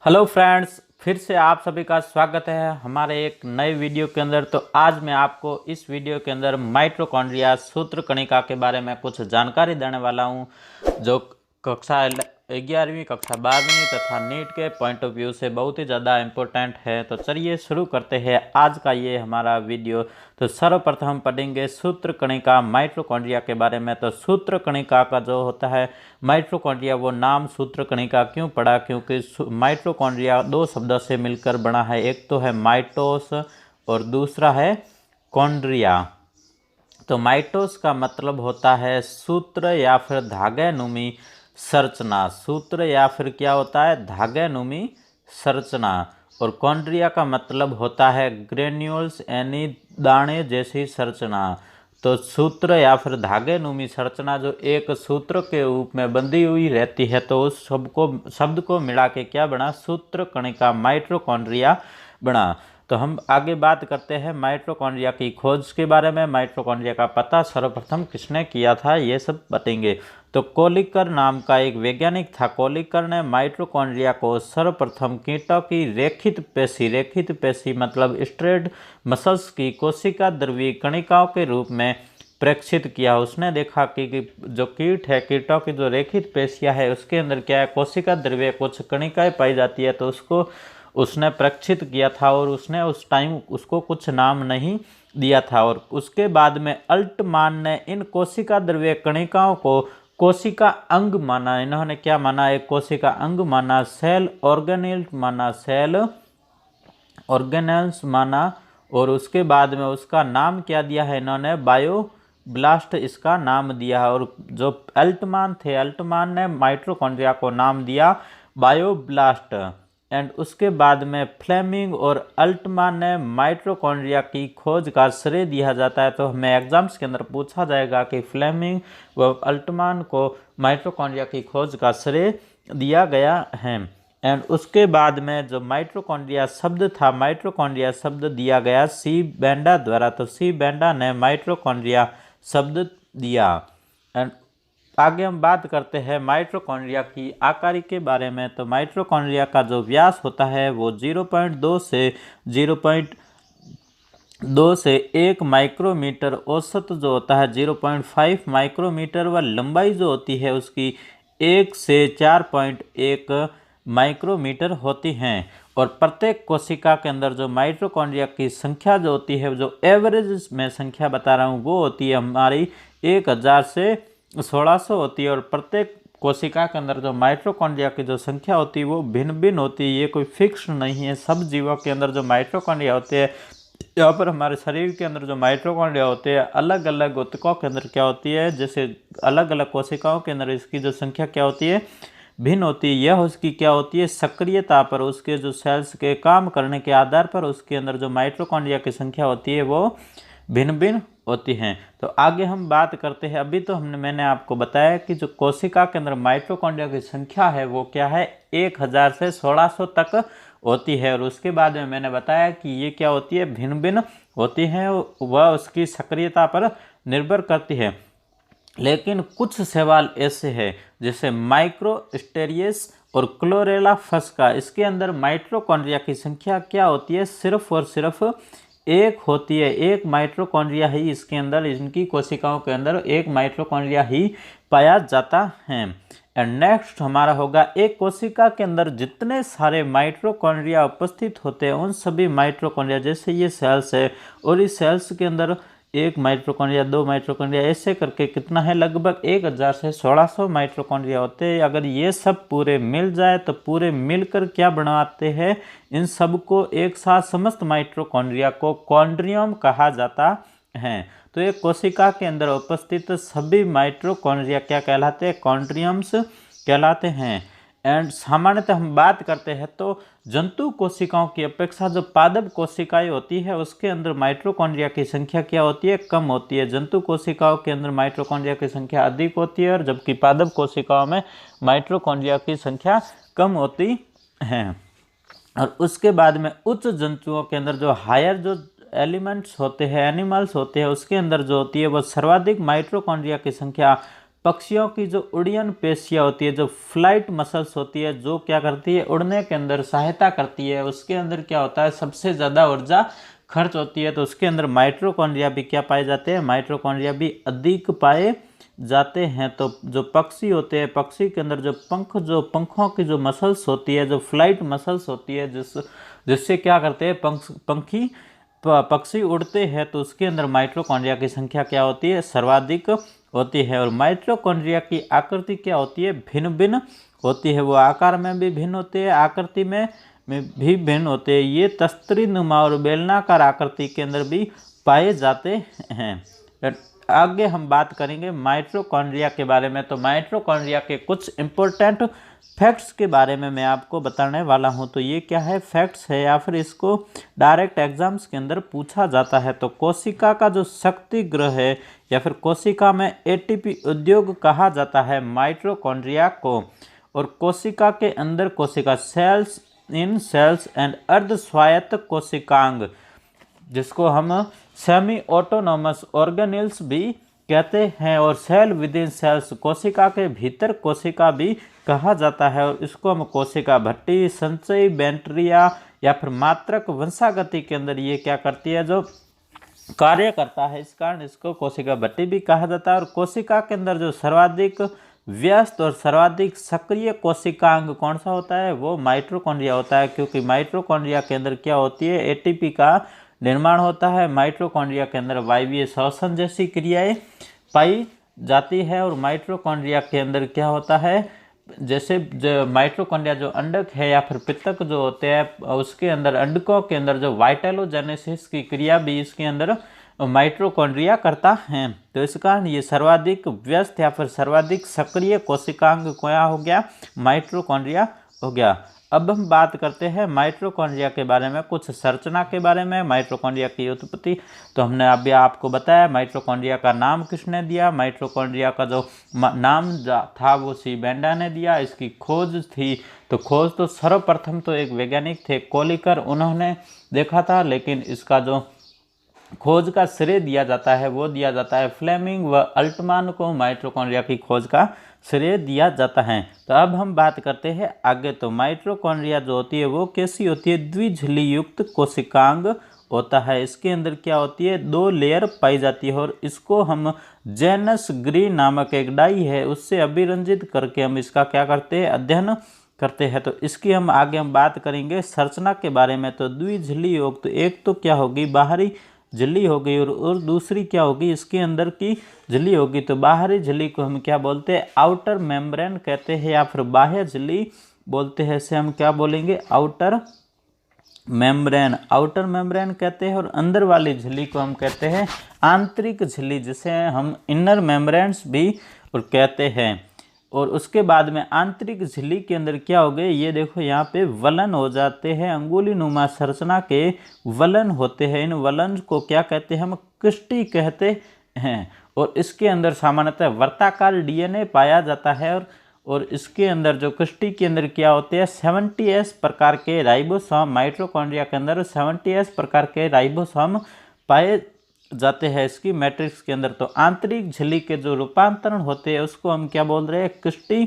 Hello friends, फिर से आप सभी का स्वागत है हमारे एक नए वीडियो के अंदर। तो आज मैं आपको इस वीडियो के अंदर माइटोकॉन्ड्रिया सूत्र कणिका के बारे में कुछ जानकारी देने वाला हूं, जो कक्षा 11वीं, कक्षा 12वीं तथा नीट के पॉइंट ऑफ व्यू से बहुत ही ज़्यादा इम्पोर्टेंट है। तो चलिए शुरू करते हैं आज का ये हमारा वीडियो। तो सर्वप्रथम हम पढ़ेंगे सूत्र कणिका माइटोकॉन्ड्रिया के बारे में। तो सूत्र कणिका का जो होता है माइटोकॉन्ड्रिया, वो नाम सूत्र कणिका क्यों पड़ा? क्योंकि माइटोकॉन्ड्रिया दो शब्दों से मिलकर बना है। एक तो है माइटोस और दूसरा है कॉन्ड्रिया। तो माइटोस का मतलब होता है सूत्र या फिर धागेनुमी संरचना। सूत्र या फिर क्या होता है? धागेनुमी संरचना। और कॉन्ड्रिया का मतलब होता है ग्रेन्यूल्स यानी दाने जैसी संरचना। तो सूत्र या फिर धागेनुमी संरचना जो एक सूत्र के रूप में बंधी हुई रहती है, तो उस शब्द को मिला के क्या बना? सूत्र कणिका माइटोकॉन्ड्रिया बना। तो हम आगे बात करते हैं माइटोकॉन्ड्रिया की खोज के बारे में। माइटोकॉन्ड्रिया का पता सर्वप्रथम किसने किया था, ये सब बताएंगे। तो कोलिकर नाम का एक वैज्ञानिक था। कोलिकर ने माइटोकॉन्ड्रिया को सर्वप्रथम कीटों की रेखित पेशी मतलब स्ट्रेट मसल्स की कोशिका द्रवी कणिकाओं के रूप में प्रेक्षित किया। उसने देखा कि जो कीट है, कीटों की जो रेखित पेशियां है, उसके अंदर क्या है? कोशिका द्रव्य कुछ कणिकाएं पाई जाती है। तो उसको उसने प्रेक्षित किया था और उसने उस टाइम उसको कुछ नाम नहीं दिया था। और उसके बाद में अल्टमान ने इन कोशिका द्रव्य कणिकाओं को कोशिका अंग माना। इन्होंने क्या माना? एक कोशिका अंग माना, सेल ऑर्गेनेल्स माना। और उसके बाद में उसका नाम क्या दिया है? इन्होंने बायोब्लास्ट इसका नाम दिया है। और जो अल्टमान ने माइटोकॉन्ड्रिया को नाम दिया बायोब्लास्ट। एंड उसके बाद में फ्लेमिंग और अल्टमान ने माइटोकॉन्ड्रिया की खोज का श्रेय दिया जाता है। तो हमें एग्जाम्स के अंदर पूछा जाएगा कि फ्लेमिंग व अल्टमान को माइटोकॉन्ड्रिया की खोज का श्रेय दिया गया है। एंड उसके बाद में जो माइटोकॉन्ड्रिया शब्द था, माइटोकॉन्ड्रिया शब्द दिया गया सी बेंडा द्वारा। तो सी बेंडा ने माइटोकॉन्ड्रिया शब्द दिया। एंड आगे हम बात करते हैं माइटोकॉन्ड्रिया की आकारी के बारे में। तो माइटोकॉन्ड्रिया का जो व्यास होता है वो 0.2 से 1 माइक्रोमीटर, औसत जो होता है 0.5 माइक्रोमीटर व लंबाई जो होती है उसकी 1 से 4.1 माइक्रोमीटर होती हैं। और प्रत्येक कोशिका के अंदर जो माइटोकॉन्ड्रिया की संख्या जो होती है, जो एवरेज में संख्या बता रहा हूँ, वो होती है हमारी 1000 से 1600 होती है। और प्रत्येक कोशिका के अंदर जो माइटोकॉन्ड्रिया की जो संख्या होती है वो भिन्न भिन्न होती है, ये कोई फिक्स नहीं है। सब जीवों के अंदर जो माइटोकॉन्ड्रिया होते हैं, यहाँ पर हमारे शरीर के अंदर जो माइटोकॉन्ड्रिया होते हैं, अलग अलग ऊतकों के अंदर क्या होती है, जैसे अलग अलग कोशिकाओं के अंदर इसकी जो संख्या क्या होती है, भिन्न होती है। यह उसकी क्या होती है? सक्रियता पर, उसके जो सेल्स के काम करने के आधार पर उसके अंदर जो माइटोकॉन्ड्रिया की संख्या होती है वो भिन्न भिन्न होती हैं। तो आगे हम बात करते हैं। अभी तो मैंने आपको बताया कि जो कोशिका के अंदर माइटोकॉन्ड्रिया की संख्या है वो क्या है? 1000 से 1600 तक होती है। और उसके बाद में मैंने बताया कि ये क्या होती है? भिन्न भिन्न होती हैं, वह उसकी सक्रियता पर निर्भर करती है। लेकिन कुछ सवाल ऐसे हैं, जैसे माइक्रोस्टेरियस और क्लोरेला फस्का, इसके अंदर माइटोकॉन्ड्रिया की संख्या क्या होती है? सिर्फ और सिर्फ एक होती है। एक माइटोकॉन्ड्रिया ही इसके अंदर, इनकी कोशिकाओं के अंदर एक माइटोकॉन्ड्रिया ही पाया जाता है। एंड नेक्स्ट हमारा होगा, एक कोशिका के अंदर जितने सारे माइटोकॉन्ड्रिया उपस्थित होते हैं उन सभी माइटोकॉन्ड्रिया, जैसे ये सेल्स है और इस सेल्स के अंदर एक माइटोकॉन्ड्रिया, दो माइटोकॉन्ड्रिया, ऐसे करके कितना है? लगभग 1000 से 1600 माइटोकॉन्ड्रिया होते हैं। अगर ये सब पूरे मिल जाए तो पूरे मिलकर क्या बनाते हैं? इन सब को एक साथ समस्त माइटोकॉन्ड्रिया को कॉन्ड्रियम कहा जाता है। तो एक कोशिका के अंदर उपस्थित सभी माइटोकॉन्ड्रिया क्या कहलाते हैं? कॉन्ड्रियम्स कहलाते हैं। एंड सामान्यतः हम बात करते हैं तो जंतु कोशिकाओं की अपेक्षा जो पादप कोशिकाएं होती है उसके अंदर माइटोकॉन्ड्रिया की संख्या क्या होती है? कम होती है। जंतु कोशिकाओं के अंदर माइटोकॉन्ड्रिया की संख्या अधिक होती है, और जबकि पादप कोशिकाओं में माइटोकॉन्ड्रिया की संख्या कम होती है। और उसके बाद में उच्च जंतुओं के अंदर जो हायर जो एलिमेंट्स होते हैं, एनिमल्स होते हैं, उसके अंदर जो होती है वो सर्वाधिक माइटोकॉन्ड्रिया की संख्या पक्षियों की जो उड़ियन पेशियाँ होती है, जो फ्लाइट मसल्स होती है, जो क्या करती है, उड़ने के अंदर सहायता करती है, उसके अंदर क्या होता है, सबसे ज़्यादा ऊर्जा खर्च होती है। तो उसके अंदर माइटोकॉन्ड्रिया भी क्या पाए जाते हैं, माइटोकॉन्ड्रिया भी अधिक पाए जाते हैं। तो जो पक्षी होते हैं, पक्षी के अंदर जो पंखों की जो मसल्स होती है, जो फ्लाइट मसल्स होती है, जिससे क्या करते हैं, पक्षी उड़ते हैं, तो उसके अंदर माइटोकॉन्ड्रिया की संख्या क्या होती है, सर्वाधिक होती है। और माइटोकॉन्ड्रिया की आकृति क्या होती है, भिन्न भिन्न होती है। वो आकार में भी भिन्न होते हैं, आकृति में भी भिन्न होते हैं। ये तस्तरी नुमा और बेलनाकार आकृति के अंदर भी पाए जाते हैं। आगे हम बात करेंगे माइटोकॉन्ड्रिया के बारे में। तो माइटोकॉन्ड्रिया के कुछ इंपॉर्टेंट फैक्ट्स के बारे में मैं आपको बताने वाला हूं। तो ये क्या है, फैक्ट्स है या फिर इसको डायरेक्ट एग्जाम्स के अंदर पूछा जाता है। तो कोशिका का जो शक्ति गृह है या फिर कोशिका में एटीपी उद्योग कहा जाता है माइटोकॉन्ड्रिया को। और कोशिका के अंदर कोशिका सेल्स इन सेल्स एंड अर्ध स्वायत्त कोशिकांग, जिसको हम सेमी ऑटोनोमस ऑर्गेनेल्स भी कहते हैं, और सेल विद इन सेल्स, कोशिका के भीतर कोशिका भी कहा जाता है। और इसको हम कोशिका भट्टी, संचयी बैक्टीरिया या फिर मात्रक वंशागति के अंदर ये क्या करती है, जो कार्य करता है, इस कारण इसको कोशिका भट्टी भी कहा जाता है। और कोशिका के अंदर जो सर्वाधिक व्यस्त और सर्वाधिक सक्रिय कोशिकांग कौन सा होता है, वो माइटोकॉन्ड्रिया होता है, क्योंकि माइटोकॉन्ड्रिया के अंदर क्या होती है, एटीपी का निर्माण होता है। माइटोकॉन्ड्रिया के अंदर वायवीय श्वसन जैसी क्रियाएं पाई जाती है। और माइटोकॉन्ड्रिया के अंदर क्या होता है, जैसे जो माइटोकॉन्ड्रिया जो अंडक है या फिर पित्तक जो होते हैं, उसके अंदर अंडकों के अंदर जो वाइटलोजेनेसिस की क्रिया भी इसके अंदर माइटोकॉन्ड्रिया करता है। तो इस कारण ये सर्वाधिक व्यस्त या फिर सर्वाधिक सक्रिय कोशिकांग क्या हो गया, माइटोकॉन्ड्रिया हो गया। अब हम बात करते हैं माइटोकॉन्ड्रिया के बारे में, कुछ संरचना के बारे में, माइटोकॉन्ड्रिया की उत्पत्ति। तो हमने अभी आपको बताया माइटोकॉन्ड्रिया का नाम किसने दिया, माइटोकॉन्ड्रिया का जो नाम था वो सी बेंडा ने दिया। इसकी खोज थी, तो खोज तो सर्वप्रथम तो एक वैज्ञानिक थे कोलिकर, उन्होंने देखा था, लेकिन इसका जो खोज का श्रेय दिया जाता है वो दिया जाता है फ्लेमिंग व अल्टमान को, माइटोकॉन्ड्रिया की खोज का श्रेय दिया जाता है। तो अब हम बात करते हैं आगे। तो माइटोकॉन्ड्रिया जो होती है वो कैसी होती है, द्विझिल्ली युक्त कोशिकांग होता है। इसके अंदर क्या होती है, 2 लेयर पाई जाती है, और इसको हम जेनस ग्रीन नामक एक डाई है उससे अभिरंजित करके हम इसका क्या करते हैं, अध्ययन करते हैं। तो इसकी हम आगे बात करेंगे संरचना के बारे में। तो द्विझिल्ली युक्त, एक तो क्या होगी, बाहरी झिल्ली हो गई, और दूसरी क्या होगी, इसके अंदर की झिल्ली होगी। तो बाहरी झिल्ली को हम क्या बोलते हैं, आउटर मेम्ब्रेन कहते हैं, या फिर बाह्य झिल्ली बोलते हैं। इसे हम क्या बोलेंगे, आउटर मेम्ब्रेन कहते हैं। और अंदर वाली झिल्ली को हम कहते हैं आंतरिक झिल्ली, जिसे हम इनर मेम्ब्रेन्स भी कहते हैं। और उसके बाद में आंतरिक झिल्ली के अंदर क्या हो गए, ये देखो यहाँ पे वलन हो जाते हैं, अंगुली नुमा संरचना के वलन होते हैं। इन वलन को क्या कहते हैं, हम क्रिस्टी कहते हैं। और इसके अंदर सामान्यतः वर्ताकार डीएनए पाया जाता है। और इसके अंदर जो क्रिस्टी के अंदर क्या होते हैं, 70S प्रकार के राइबोसोम, माइटोकॉन्ड्रिया के अंदर 70S प्रकार के राइबोसोम पाए जाते हैं इसकी मैट्रिक्स के अंदर। तो आंतरिक झिल्ली के जो रूपांतरण होते हैं उसको हम क्या बोल रहे हैं, क्रिस्टी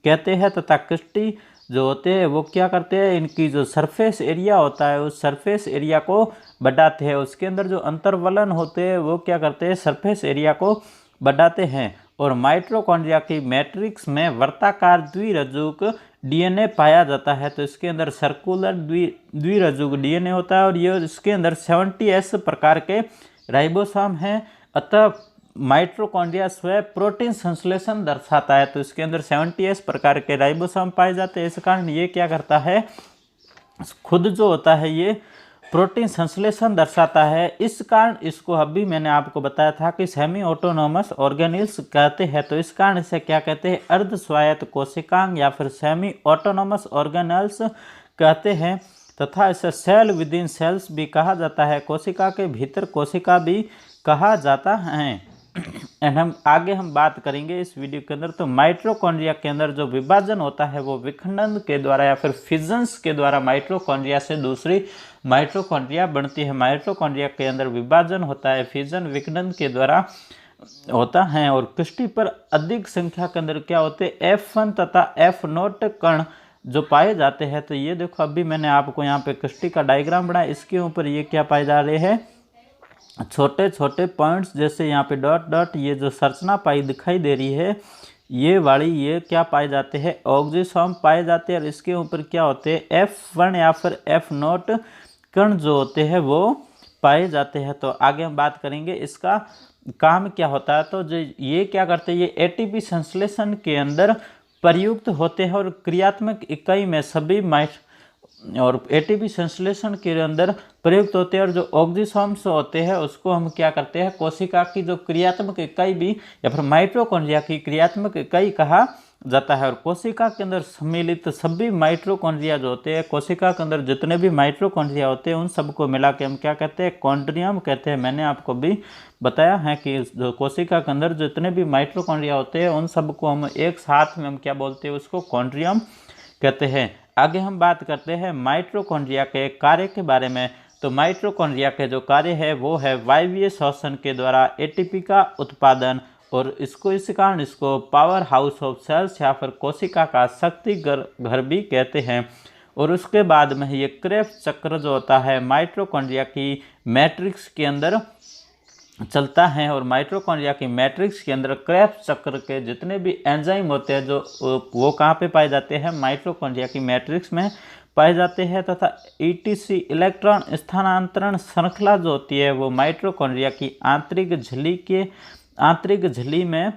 कहते हैं। तथा क्रिस्टी जो होते हैं वो क्या करते हैं, इनकी जो सरफेस एरिया होता है उस सरफेस एरिया को बढ़ाते हैं। उसके अंदर जो अंतर्वलन होते हैं वो क्या करते हैं, सरफेस एरिया को बढ़ाते हैं। और माइटोकॉन्ड्रिया की मैट्रिक्स में वर्ताकार द्विरजुक डीएनए पाया जाता है। तो इसके अंदर सर्कुलर द्विरजुक डीएनए होता है, और ये इसके अंदर 70S प्रकार के राइबोसोम है। अतः माइटोकॉन्ड्रिया स्वयं प्रोटीन संश्लेषण दर्शाता है। तो इसके अंदर 70S प्रकार के राइबोसोम पाए जाते हैं। इस कारण ये क्या करता है, खुद जो होता है ये प्रोटीन संश्लेषण दर्शाता है। इस कारण इसको अभी मैंने आपको बताया था कि सेमी ऑटोनोमस ऑर्गेनेल्स कहते हैं। तो इस कारण इसे क्या कहते हैं, अर्ध स्वायत्त कोशिकांग या फिर सेमी ऑटोनोमस ऑर्गेनेल्स कहते हैं। तथा इसे सेल विद इन सेल्स भी कहा जाता है, कोशिका के भीतर कोशिका भी कहा जाता है। एंड हम बात करेंगे इस वीडियो के अंदर। तो माइटोकॉन्ड्रिया के अंदर जो विभाजन होता है वो विखंडन के द्वारा या फिर फिजन्स के द्वारा माइटोकॉन्ड्रिया से दूसरी माइटोकॉन्ड्रिया बनती है। माइटोकॉन्ड्रिया के अंदर विभाजन होता है फिजन विखंडन के द्वारा होता है और कृष्टि पर अधिक संख्या के अंदर क्या होते हैं F1 तथा F0 कण जो पाए जाते हैं। तो ये देखो अभी मैंने आपको यहाँ पे कृष्टि का डायग्राम बनाया, इसके ऊपर ये क्या पाए जा रहे हैं छोटे छोटे पॉइंट्स, जैसे यहाँ पे डॉट डॉट ये जो संरचना पाई दिखाई दे रही है ये वाली, ये क्या पाए जाते हैं ऑक्सीसोम पाए जाते हैं और इसके ऊपर क्या होते हैं F1 या फिर F0 कण जो होते हैं वो पाए जाते हैं। तो आगे हम बात करेंगे इसका काम क्या होता है। तो जो ये क्या करते हैं, ये एटीपी संश्लेषण के अंदर प्रयुक्त होते हैं और क्रियात्मक इकाई में सभी और एटीपी संश्लेषण के अंदर प्रयुक्त होते हैं। और जो ऑक्सीसोम्स होते हैं उसको हम क्या करते हैं कोशिका की जो क्रियात्मक इकाई भी या फिर माइटोकॉन्ड्रिया की क्रियात्मक इकाई कहा जाता है। और कोशिका के अंदर सम्मिलित सभी माइटोकॉन्ड्रिया जो होते हैं, कोशिका के अंदर जितने भी माइटोकॉन्ड्रिया होते हैं उन सबको मिला के हम क्या कहते हैं कॉन्ड्रियम कहते हैं। मैंने आपको भी बताया है कि जो कोशिका के अंदर जितने भी माइटोकॉन्ड्रिया होते हैं उन सबको हम एक साथ में हम क्या बोलते हैं उसको कॉन्ड्रियम कहते हैं। आगे हम बात करते हैं माइटोकॉन्ड्रिया के कार्य के बारे में। तो माइटोकॉन्ड्रिया के जो कार्य है वो है वायवीय श्वसन के द्वारा एटीपी का उत्पादन, और इसी कारण इसको पावर हाउस ऑफ सेल्स या फिर कोशिका का शक्ति घर भी कहते हैं। और उसके बाद में ये क्रेब्स चक्र जो होता है माइटोकॉन्ड्रिया की मैट्रिक्स के अंदर चलता है। और माइटोकॉन्ड्रिया की मैट्रिक्स के अंदर क्रेब्स चक्र के जितने भी एंजाइम होते हैं जो वो कहाँ पे पाए जाते हैं माइटोकॉन्ड्रिया की मैट्रिक्स में पाए जाते हैं। तथा ईटीसी इलेक्ट्रॉन स्थानांतरण श्रृंखला जो होती है वो माइटोकॉन्ड्रिया की आंतरिक झिल्ली में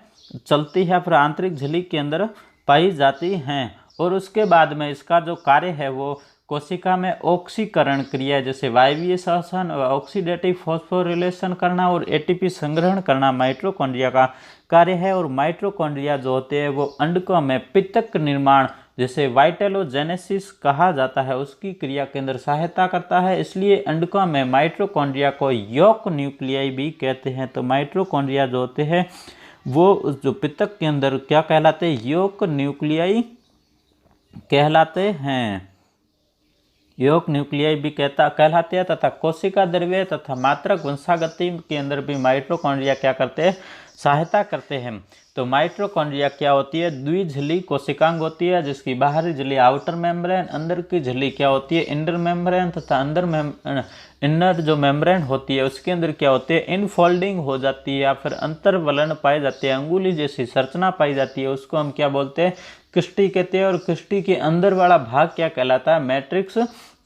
चलती है, फिर आंतरिक झिल्ली के अंदर पाई जाती हैं। और उसके बाद में इसका जो कार्य है वो कोशिका में ऑक्सीकरण क्रिया जैसे वायवीय श्वसन और ऑक्सीडेटिव फॉस्फोरिलेशन करना और एटीपी संग्रहण करना माइटोकॉन्ड्रिया का कार्य है। और माइटोकॉन्ड्रिया जो होते हैं वो अंडकों में पित्तक निर्माण जैसे वाइटेलोजेनेसिस कहा जाता है उसकी क्रिया के अंदर सहायता करता है। इसलिए अंडकों में माइटोकॉन्ड्रिया को यौक न्यूक्लियाई भी कहते हैं। तो माइटोकॉन्ड्रिया जो होते हैं वो जो पित्तक के अंदर क्या कहलाते हैं यौक न्यूक्लियाई कहलाते हैं, यौक न्यूक्लियाई भी कहलाते हैं। तथा कोशिका द्रव्य तथा मात्रक वंशागति के अंदर भी माइटोकॉन्ड्रिया क्या करते हैं सहायता करते हैं। तो माइटोकॉन्ड्रिया क्या होती है द्विझिल्ली कोशिकांग होती है जिसकी बाहरी झिल्ली आउटर मेम्ब्रेन, अंदर की झिल्ली क्या होती है इंडर मेम्ब्रेन, तथा इनर जो मेम्ब्रेन होती है उसके अंदर क्या होती है इनफोल्डिंग हो जाती है या फिर अंतर्वलन पाए जाते हैं, अंगुली जैसी संरचना पाई जाती है, उसको हम क्या बोलते हैं कृष्टि कहते हैं। और कृष्टि के अंदर वाला भाग क्या कहलाता है मैट्रिक्स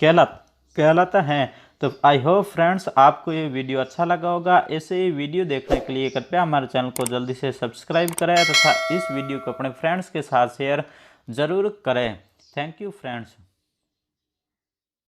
कहलाता है। तो आई होप फ्रेंड्स आपको ये वीडियो अच्छा लगा होगा। ऐसे ही वीडियो देखने के लिए कृपया हमारे चैनल को जल्दी से सब्सक्राइब करें तथा इस वीडियो को अपने फ्रेंड्स के साथ शेयर ज़रूर करें। Thank you friends.